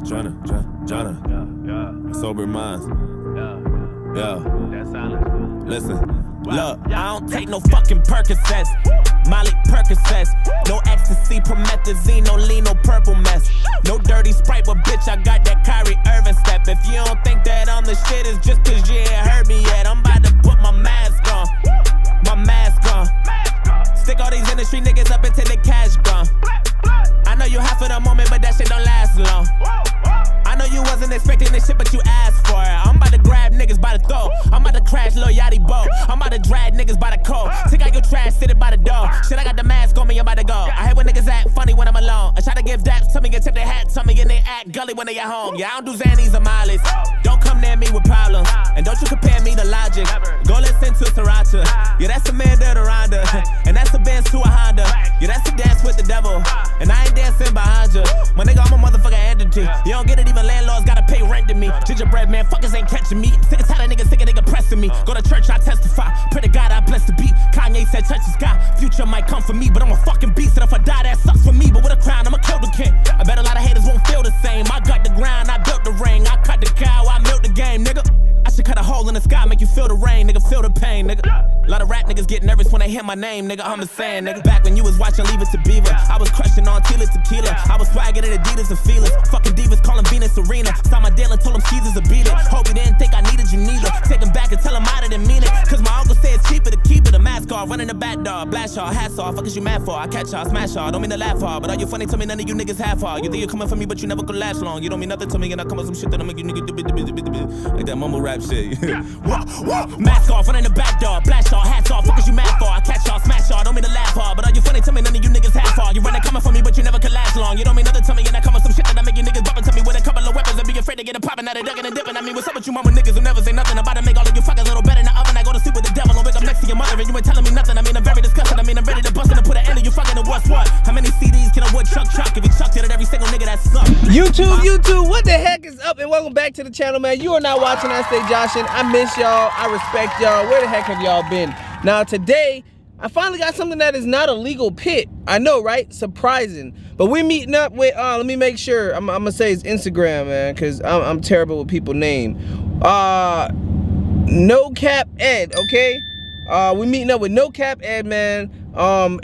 Tryna, sober minds. Yeah. Listen. Look, I don't take no fucking Percocets, Molly Percocets, no ecstasy, promethazine, no lean, no purple mess, no dirty Sprite, but bitch, I got that Kyrie Irving step. If you don't think that I'm the shit, it's just cause you ain't heard me yet. I'm about to put my mask on, stick all these industry niggas up until the cash gone. I know you hot for the moment, but that shit don't last long. I know you wasn't expecting this shit, but you asked for it. I'm about to grab niggas by the throat. I'm about to crash Lil Yachty boat. I'm about to drag niggas by the coat. Take out your trash, sit it by the door. Shit, I got the mask on me, I'm about to go. I hate when niggas act funny when I'm alone. I try to give daps to me and tip their hats on me and they act gully when they at home. Yeah, I don't do Xannies or Mollies. Don't come near me with problems. And don't you compare me to Logic. Go listen to Sriracha. Yeah, that's Amanda Rhonda. And that's the Benz to a Honda. Yeah, that's the dance with the devil. And I ain't dancing behind you. My nigga, I'm a motherfucking entity. You don't get it, even landlords gotta pay rent to me. Gingerbread man, fuckers ain't catching me. Sick and tired of niggas, sick of nigga pressing me. Go to church, I testify. Pray to God, I bless the beat. Kanye said, touch the sky. Future might come for me, but I'm a fucking beast. And if I die, that sucks for me. But with a crown, I'ma kill the king. I bet a lot of haters won't feel the same. I got the ground, I built the ring. I cut the cow, I milked the game, nigga. I should cut a hole in the sky, make you feel the rain, nigga, feel the pain, nigga. A lot of rap niggas get nervous when they hear my name, nigga, I'm the same, nigga. Back when you was watching Leave It to Beaver, I was crushing on Tila Tequila. I was swagging at Adidas and Feelers. Fucking divas calling Venus Serena. Signed my deal and told him Caesar's a beat it. Hope you didn't think I needed you neither. Take him back and tell him I didn't mean it. Cause my uncle said it's cheaper to keep it. A mask off, running the back door, blast y'all, hats off. Fuck is you mad for? I catch y'all, smash y'all. Don't mean to laugh hard, but are you funny to me? None of you niggas half hard. You think you're coming for me, but you never could last long. You don't mean nothing to me, and I come with some shit that'll make you niggas like that mumble rap shit. Mask off, running the back door, blast y'all, hats off. Fuck is you mad for? I catch y'all, smash y'all. Don't mean to laugh hard, but are you funny to me? None of you niggas half hard. You running coming for me, but you never could last long. You don't mean nothing to me, and I come with some shit that'll make you niggas bumping to me with a couple of weapons and be afraid to get a poppin' out of ducking and dipping. I mean, what's up with you mama niggas who never say nothing? I'm about to make all of you fuckers a little better in the oven. I go to sleep with the devil and wake up next to your mother, and you ain't telling me nothing. I mean, I'm very disgusted. I mean, I'm ready to bust and put an end to you fucking and what's what? How many CDs can a woodchuck chuck if he chucked it at every single nigga that sucked? YouTube, what the heck is up? And welcome back to the channel, man. You are not watching I Stay Joshin'. I miss y'all. I respect y'all. Where the heck have y'all been? Now today, I finally got something that is not a legal pit. I know, right? Surprising. But we're meeting up with, let me make sure. I'm gonna say his Instagram, man, because I'm terrible with people's name. No Cap Ed, okay? We're meeting up with No Cap Ed, man.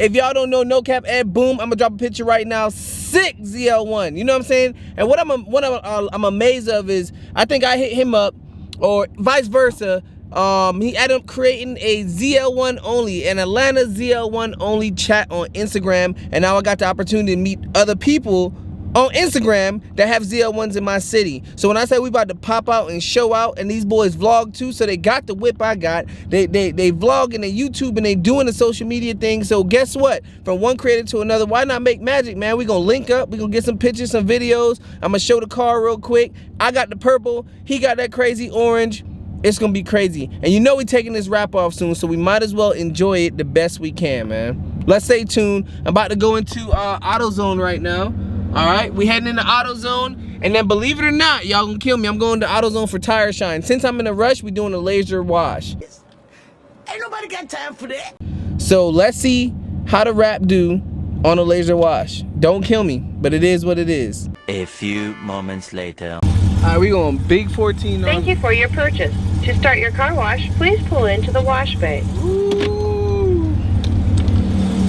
If y'all don't know No Cap Ed, boom, I'm gonna drop a picture right now. Sick ZL1, you know what I'm saying? And what I'm amazed of is, I think I hit him up, or vice versa. He ended up creating a ZL1 only, an Atlanta ZL1 only chat on Instagram, and now I got the opportunity to meet other people on Instagram that have ZL1s in my city. So when I say we about to pop out and show out, and these boys vlog too, so they got the whip I got. They vlog and they YouTube and they doing the social media thing. So guess what? From one creator to another, why not make magic, man? We gonna link up, we gonna get some pictures, some videos. I'm gonna show the car real quick. I got the purple, he got that crazy orange. It's gonna be crazy. And you know we taking this wrap off soon, so we might as well enjoy it the best we can, man. Let's stay tuned. I'm about to go into AutoZone right now. All right, we heading into AutoZone, and then believe it or not, y'all gonna kill me, I'm going to AutoZone for tire shine. Since I'm in a rush, we doing a laser wash. Ain't nobody got time for that. So let's see how the rap do on a laser wash. Don't kill me, but it is what it is. A few moments later. All right, we going big 14 on. Thank you for your purchase. To start your car wash, please pull into the wash bay. Ooh.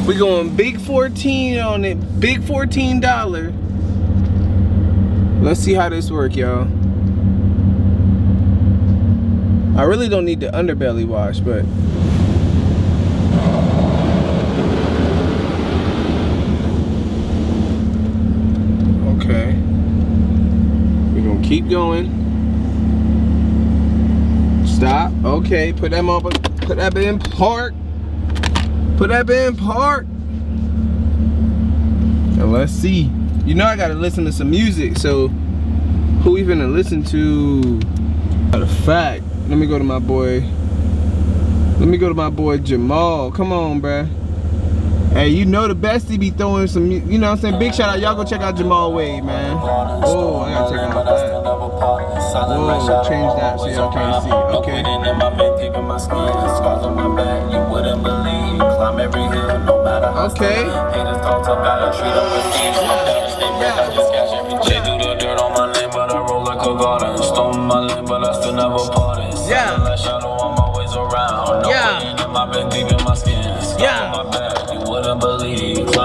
We going big 14 on it, big $14. Let's see how this work, y'all. I really don't need the underbelly wash, but okay. We're gonna keep going. Stop. Okay, put that on, put that in park. Put that in park. And let's see. You know I gotta listen to some music, so who we finna listen to? Matter of fact, let me go to my boy. Let me go to my boy Jamal. Come on, bruh. Hey, you know the bestie be throwing some, you know what I'm saying? Big shout out. Y'all go check out Jamal Wade, man. Oh, I gotta check out that. Whoa, change that so y'all can't see. Okay. Okay. They do the dirt on my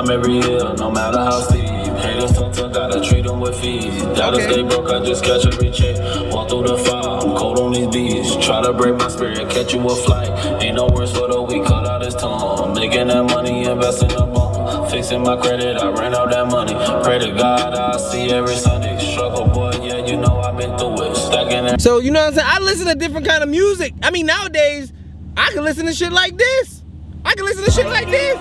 time every year, no matter how steep. Haters talk, gotta treat them with fees. Gotta stay broke, I just catch every check. Walk through the fire, I'm cold on these beats. Try to break my spirit, catch you a flight. Ain't no words for the weak, cut out his tongue. Making that money, investing the bump. Fixing my credit, I ran out that money. Pray to God, I see every Sunday. Struggle, boy, yeah, you know I've been through it. Stacking that. So, you know what I'm saying? I listen to different kind of music. I mean, nowadays, I can listen to shit like this. I can listen to shit like this.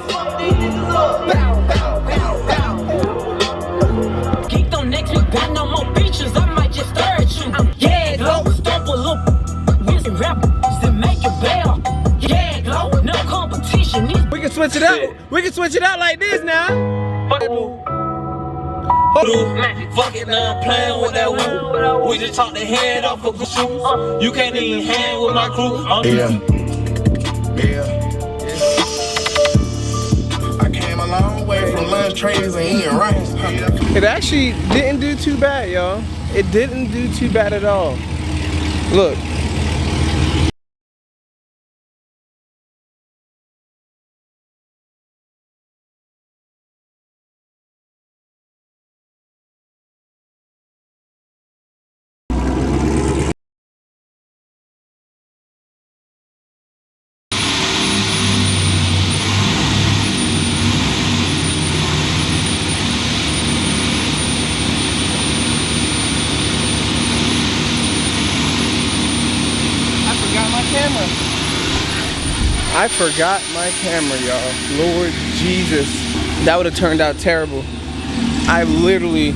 Geek them next week, got no more features. I might just stare at you. Yeah, glow, stomp a little. We're rappers to make it bail. Yeah, glow, no competition. We can switch it out. We can switch it out like this now. Fuck it, now I'm playing with that woo. We just talk the head off of the shoes. You can't even hang with my crew. I came a long way from lunch trays and eating rice. It actually didn't do too bad, y'all. It didn't do too bad at all. Look. I forgot my camera, y'all. Lord Jesus. That would have turned out terrible. I literally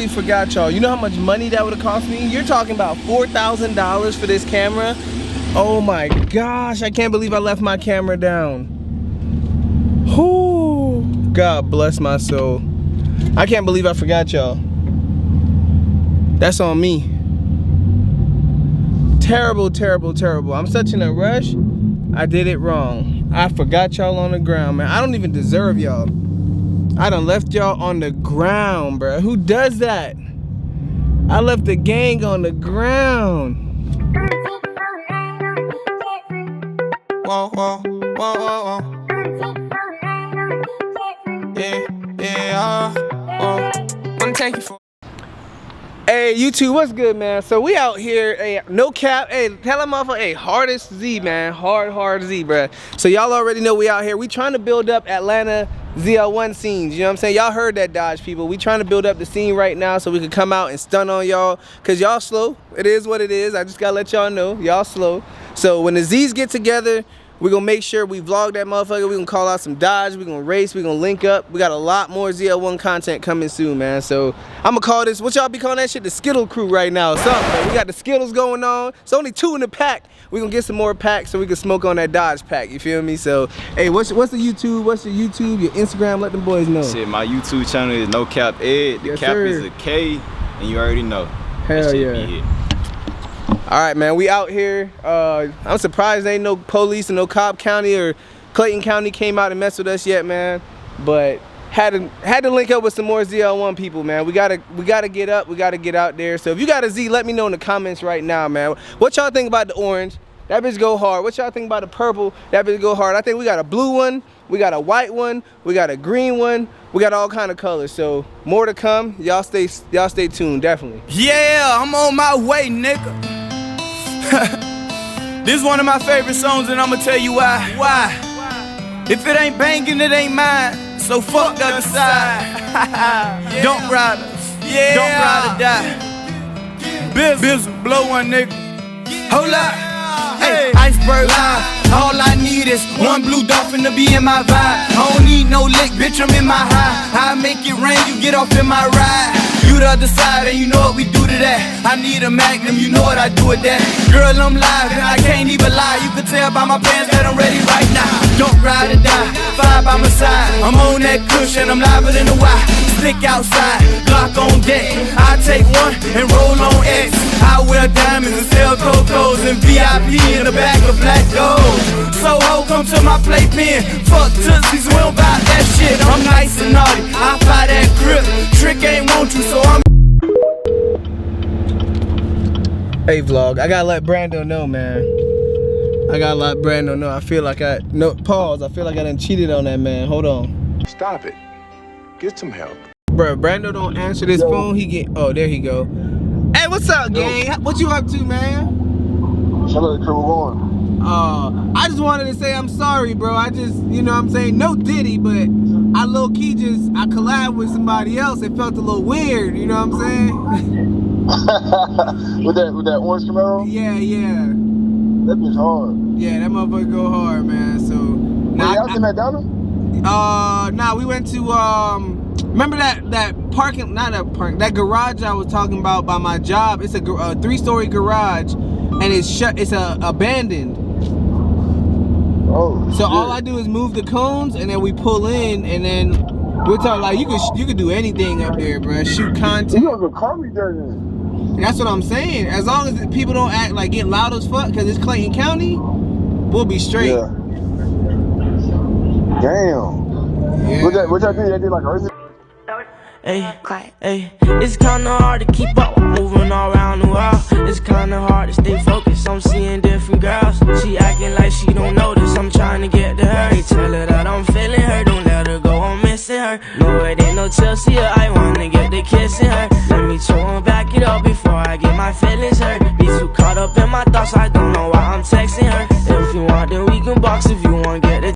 forgot, y'all. You know how much money that would have cost me? You're talking about $4,000 for this camera? Oh my gosh, I can't believe I left my camera down. Whoo, God bless my soul. I can't believe I forgot y'all. That's on me. Terrible, terrible, terrible. I'm such in a rush. I did it wrong. I forgot y'all on the ground, man. I don't even deserve y'all. I done left y'all on the ground, bro. Who does that? I left the gang on the ground. Whoa, whoa, whoa, whoa, whoa. Yeah, wanna take you for. Hey, YouTube, what's good, man? So we out here, hey, no cap, hey, tell them off, hey, hardest Z, man, hard Z, bruh. So y'all already know we out here. We trying to build up Atlanta ZL1 scenes, you know what I'm saying? Y'all heard that Dodge, people. We trying to build up the scene right now so we can come out and stun on y'all, cause y'all slow. It is what it is. I just gotta let y'all know, y'all slow. So when the Z's get together, we're gonna make sure we vlog that motherfucker. We're gonna call out some Dodge. We're gonna race. We're gonna link up. We got a lot more ZL1 content coming soon, man. So I'm gonna call this, what y'all be calling that shit? The Skittle crew right now or something, man. We got the Skittles going on. It's only 2 in the pack. We're gonna get some more packs so we can smoke on that Dodge pack. You feel me? So, hey, what's the YouTube? What's your YouTube? Your Instagram? Let them boys know. Shit, my YouTube channel is No Cap Ed. The yes, cap sir. is a K, and you already know. Hell yeah. All right, man, we out here. I'm surprised there ain't no police in no Cobb County or Clayton County came out and messed with us yet, man. But had to link up with some more ZL1 people, man. We gotta get up. We gotta get out there. So if you got a Z, let me know in the comments right now, man. What y'all think about the orange? That bitch go hard. What y'all think about the purple? That bitch go hard. I think we got a blue one. We got a white one. We got a green one. We got all kind of colors. So more to come. Y'all stay tuned, definitely. Yeah, I'm on my way, nigga. This one of my favorite songs, and I'ma tell you why. Why? If it ain't banging, it ain't mine. So fuck the other side. Don't ride us. Yeah. Don't ride or die. Bizzle, blow one nigga. Hold up. Hey, iceberg live. All I need is one blue dolphin to be in my vibe. I don't need no lick, bitch, I'm in my high. I make it rain, you get off in my ride. You the other side and you know what we do to that. I need a magnum, you know what I do with that. Girl, I'm live and I can't even lie. You can tell by my pants that I'm ready right now. Don't ride or die, 5 by my side. I'm on that cushion, I'm liver than the Y. Stick outside, Glock on deck. I take one and roll on X. I wear diamonds and sell Cocos and VIP in the back of black gold. So ho, come to my playpen. Fuck Tootsies, we don't buy that shit. I'm nice and naughty, I buy that grip. Trick ain't want you, so I'm. Hey vlog, I gotta let Brando know, man. I gotta let Brando know. I feel like I feel like I done cheated on that man. Hold on. Stop it. Get some help. Bro, Brando don't answer this phone. He get. Oh, there he go. Hey, what's up, gang? What you up to, man? Shout out to Crib going. I just wanted to say I'm sorry, bro. I just, you know what I'm saying? No Diddy, but I low-key I collabed with somebody else. It felt a little weird, you know what I'm saying? with that orange Camaro? Yeah. That bitch hard. Yeah, that motherfucker go hard, man. So y'all in McDonald's? Nah, we went to remember that parking, not that parking, that garage I was talking about by my job. It's a 3-story garage, and it's shut. It's abandoned. Oh. So all I do is move the cones, and then we pull in, and then we're talking like you could do anything up there, bro. Shoot content. You gonna call me dirty? That's what I'm saying. As long as people don't act like get loud as fuck, cause it's Clayton County, we'll be straight. Yeah. Damn. Yeah. What y'all do? Y'all did like early? Hey, it's kinda hard to keep up, moving all around the world. It's kinda hard to stay focused, I'm seeing different girls. She acting like she don't notice, I'm trying to get to her. Hey, tell her that I'm feeling her, don't let her go, I'm missing her. No, it ain't no Chelsea, I wanna get the kissing her. Let me chill and back it up before I get my feelings hurt. Be too caught up in my thoughts, I don't know why I'm texting her.